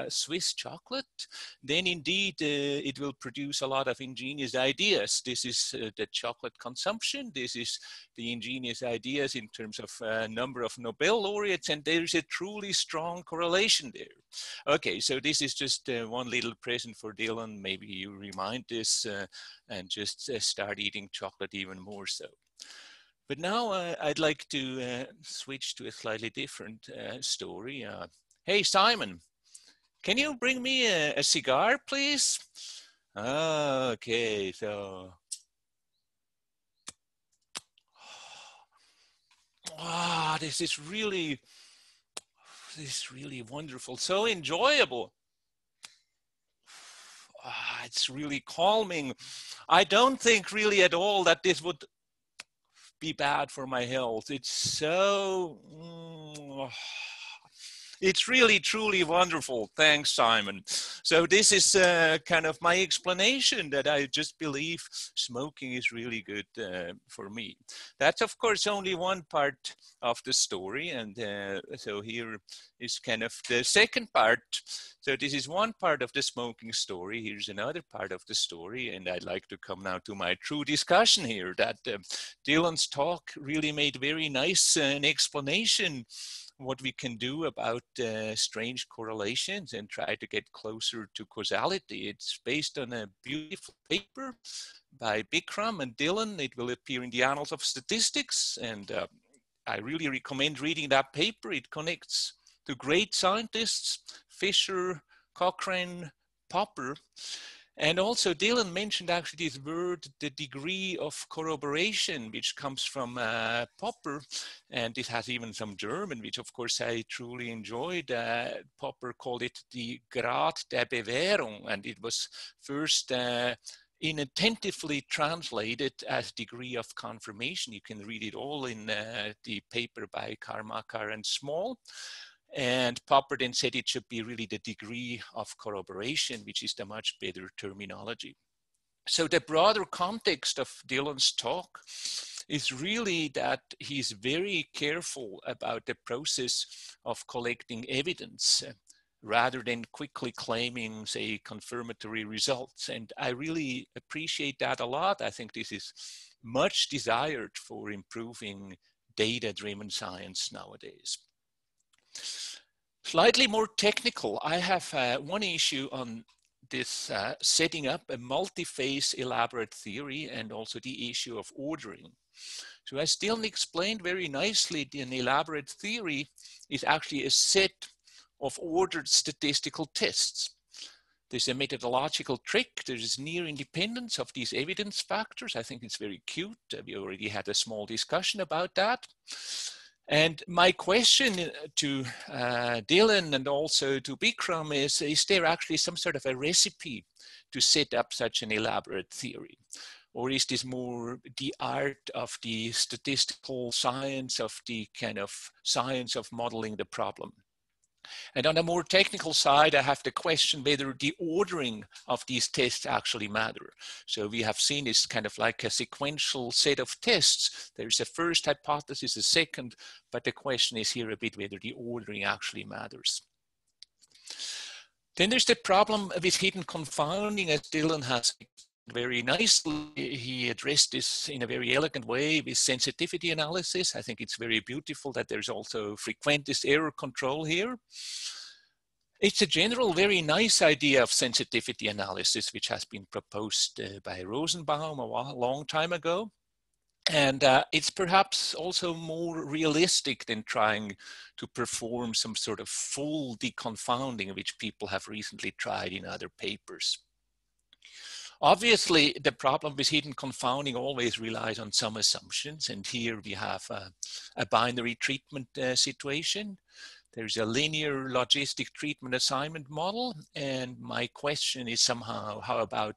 Swiss chocolate, then indeed it will produce a lot of ingenious ideas. This is the chocolate consumption. This is the ingenious ideas in terms of number of Nobel laureates, and there's a truly strong correlation there. Okay, so this is just one little present for Dylan. Maybe you remind this and just start eating chocolate even more so. But now I'd like to switch to a slightly different story. Hey, Simon, can you bring me a cigar, please? Okay, so. Ah, this is really wonderful, so enjoyable. Ah, it's really calming. I don't think really at all that this would be bad for my health. It's so, it's really truly wonderful. Thanks, Simon. So this is kind of my explanation that I just believe smoking is really good for me. That's of course only one part of the story, and so here is kind of the second part. So this is one part of the smoking story. Here's another part of the story, and I'd like to come now to my true discussion here. That Dylan's talk really made very nice an explanation what we can do about strange correlations and try to get closer to causality. It's based on a beautiful paper by Bikram and Dylan. It will appear in the Annals of Statistics, and I really recommend reading that paper. It connects to great scientists, Fisher, Cochran, Popper. And also Dylan mentioned actually this word, the degree of corroboration, which comes from Popper, and it has even some German, which of course I truly enjoyed. Popper called it the Grad der Bewährung, and it was first inattentively translated as degree of confirmation. You can read it all in the paper by Karmakar and Small. And Popper then said it should be really the degree of corroboration, which is the much better terminology. So the broader context of Dylan's talk is really that he's very careful about the process of collecting evidence rather than quickly claiming, say, confirmatory results. And I really appreciate that a lot. I think this is much desired for improving data-driven science nowadays. Slightly more technical, I have one issue on this setting up a multi-phase elaborate theory and also the issue of ordering. So as Dylan explained very nicely, an elaborate theory is actually a set of ordered statistical tests. There's a methodological trick. There's near independence of these evidence factors. I think it's very cute. We already had a small discussion about that. And my question to Dylan and also to Bikram is there actually some sort of a recipe to set up such an elaborate theory? Or is this more the art of the statistical science, of the kind of science of modeling the problem? And on a more technical side, I have to question whether the ordering of these tests actually matter. So we have seen it's kind of like a sequential set of tests. There's a first hypothesis, a second, but the question is here a bit whether the ordering actually matters. Then there's the problem with hidden confounding, as Dylan has very nicely. He addressed this in a very elegant way with sensitivity analysis. I think it's very beautiful that there's also frequentist error control here. It's a general, very nice idea of sensitivity analysis, which has been proposed by Rosenbaum a long time ago. And it's perhaps also more realistic than trying to perform some sort of full deconfounding, which people have recently tried in other papers. Obviously, the problem with hidden confounding always relies on some assumptions. And here we have a binary treatment situation. There's a linear logistic treatment assignment model. And my question is somehow, how about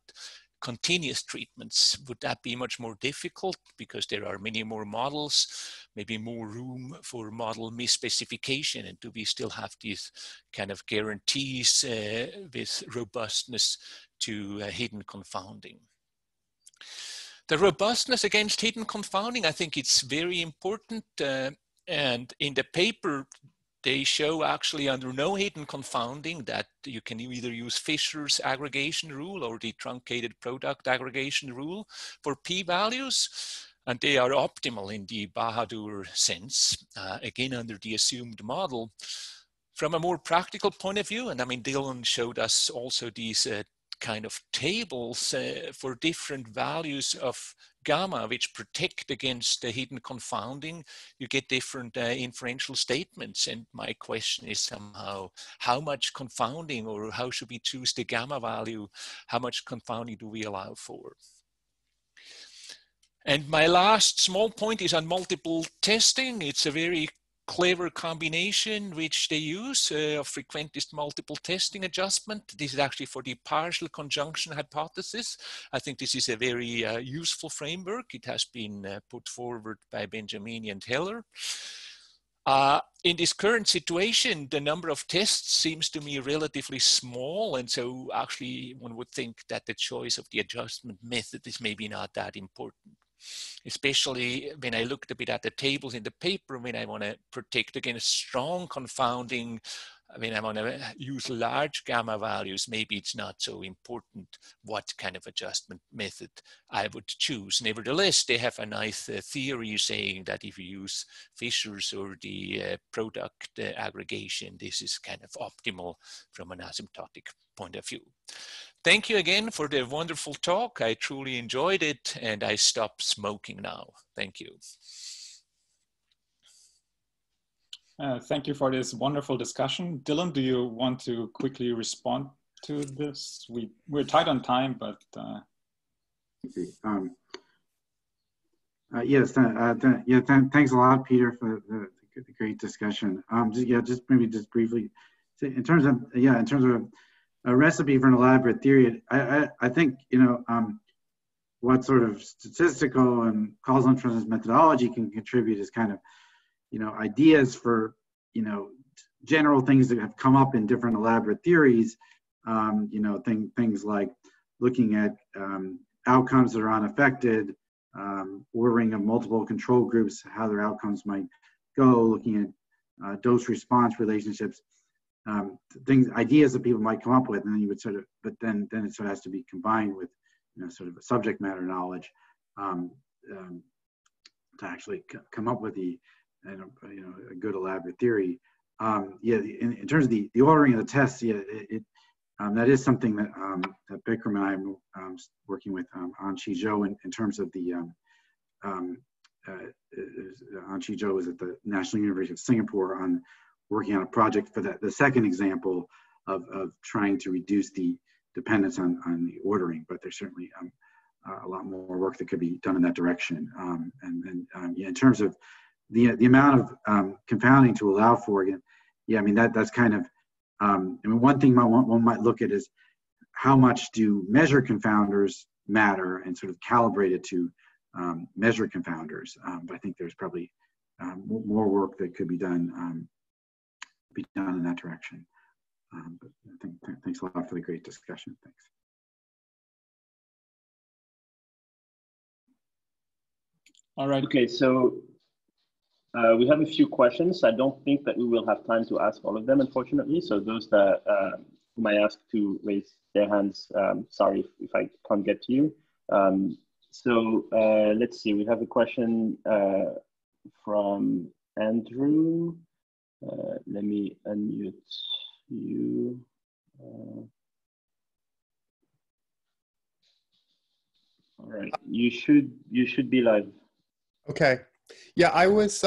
continuous treatments? Would that be much more difficult because there are many more models, maybe more room for model misspecification? And do we still have these kind of guarantees with robustness to hidden confounding? The robustness against hidden confounding, I think it's very important. And in the paper, they show actually under no hidden confounding that you can either use Fisher's aggregation rule or the truncated product aggregation rule for p-values. And they are optimal in the Bahadur sense, again, under the assumed model. From a more practical point of view, and I mean, Dylan showed us also these kind of tables for different values of gamma, which protect against the hidden confounding. You get different inferential statements. And my question is somehow, how much confounding, or how should we choose the gamma value? How much confounding do we allow for? And my last small point is on multiple testing. It's a very clever combination which they use of frequentist multiple testing adjustment. This is actually for the partial conjunction hypothesis. I think this is a very useful framework. It has been put forward by Benjamini and Heller. In this current situation, the number of tests seems to me relatively small. And so actually one would think that the choice of the adjustment method is maybe not that important. Especially when I looked a bit at the tables in the paper, when I want to protect against strong confounding, when I want to use large gamma values, maybe it's not so important what kind of adjustment method I would choose. Nevertheless, they have a nice theory saying that if you use Fisher's or the product aggregation, this is kind of optimal from an asymptotic point of view. Thank you again for the wonderful talk. I truly enjoyed it, and I stop smoking now. Thank you. Thank you for this wonderful discussion. Dylan, do you want to quickly respond to this? We're tight on time, but... Yes, thanks a lot, Peter, for the great discussion. Just briefly, in terms of a recipe for an elaborate theory, I think, what sort of statistical and causal inference methodology can contribute is kind of, ideas for, general things that have come up in different elaborate theories, things like looking at outcomes that are unaffected, ordering of multiple control groups, how their outcomes might go, looking at dose-response relationships, ideas that people might come up with, and then you would sort of, but then it sort of has to be combined with, sort of a subject matter knowledge to actually come up with a good elaborate theory. In terms of the ordering of the tests, that is something that that Bikram and I am working with Anqi Zhou in terms of the Anqi Zhou is at the National University of Singapore on working on a project for the second example of trying to reduce the dependence on the ordering, but there's certainly a lot more work that could be done in that direction. In terms of the amount of confounding to allow for, again, that's kind of, one thing one might look at is how much do measure confounders matter and sort of calibrate it to measure confounders. But I think there's probably more work that could be done in that direction. But thanks a lot for the great discussion. Thanks. All right. Okay, so we have a few questions. I don't think that we will have time to ask all of them, unfortunately. So those that whom I ask to raise their hands, sorry if I can't get to you. Let's see, we have a question from Andrew. Let me unmute you. All right, you should be live. Okay. Yeah, I was,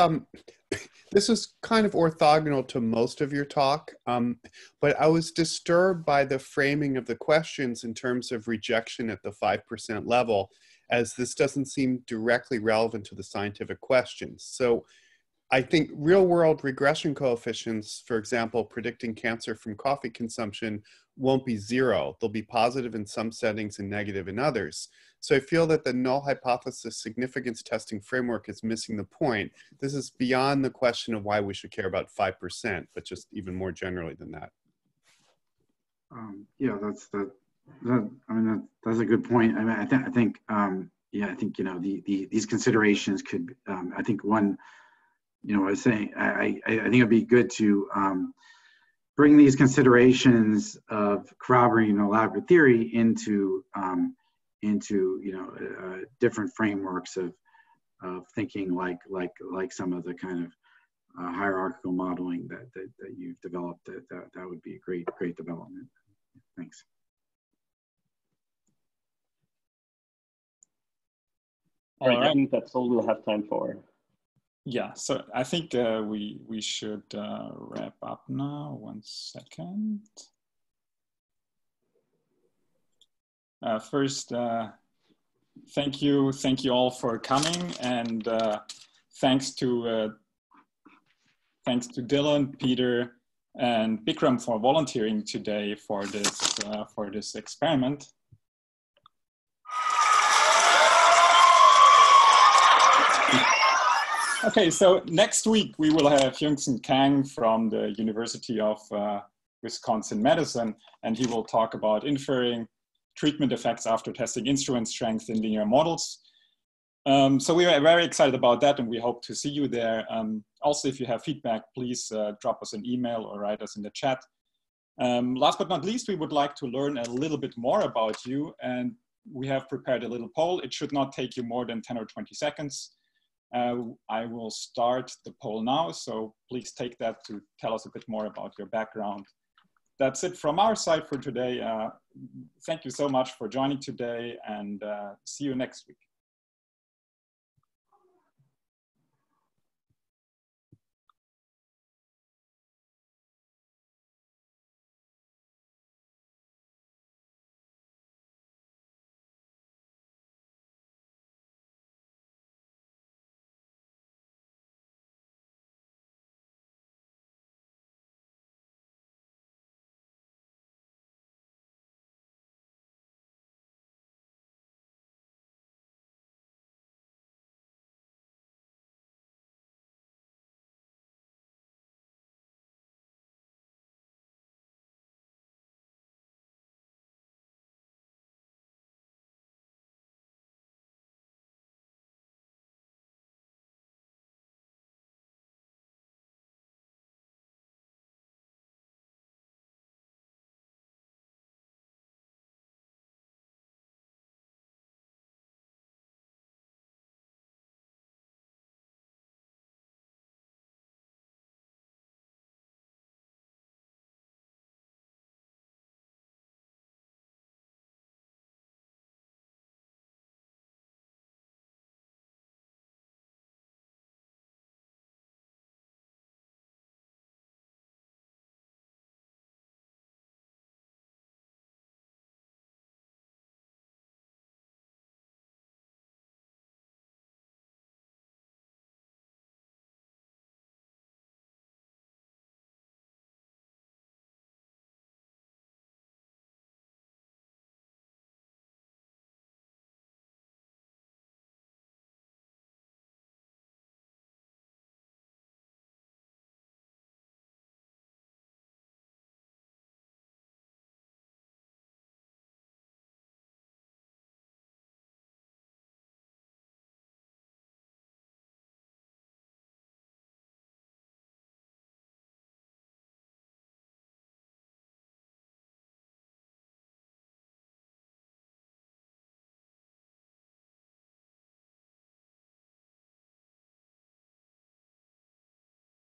this is kind of orthogonal to most of your talk, but I was disturbed by the framing of the questions in terms of rejection at the 5% level, as this doesn't seem directly relevant to the scientific questions. So I think real world regression coefficients, for example, predicting cancer from coffee consumption, won't be zero. They'll be positive in some settings and negative in others. So I feel that the null hypothesis significance testing framework is missing the point. This is beyond the question of why we should care about 5%, but just even more generally than that. Yeah, I mean, that's a good point. I mean, I think you know, these considerations could, I think one, you know, I was saying, I think it'd be good to bring these considerations of corroborating elaborate theory into you know, different frameworks of thinking, like some of the kind of hierarchical modeling that you've developed. That would be a great development. Thanks. All right, I think that's all we'll have time for. Yeah, so I think we should wrap up now. 1 second. First, thank you all for coming, and thanks to Dylan, Peter, and Bikram for volunteering today for this experiment. Okay, so next week we will have Hyung-Sung Kang from the University of Wisconsin-Madison, and he will talk about inferring treatment effects after testing instrument strength in linear models. So we are very excited about that, and we hope to see you there. Also, if you have feedback, please drop us an email or write us in the chat. Last but not least, we would like to learn a little bit more about you, and we have prepared a little poll. It should not take you more than 10 or 20 seconds. I will start the poll now, so please take that to tell us a bit more about your background. That's it from our side for today. Thank you so much for joining today, and see you next week.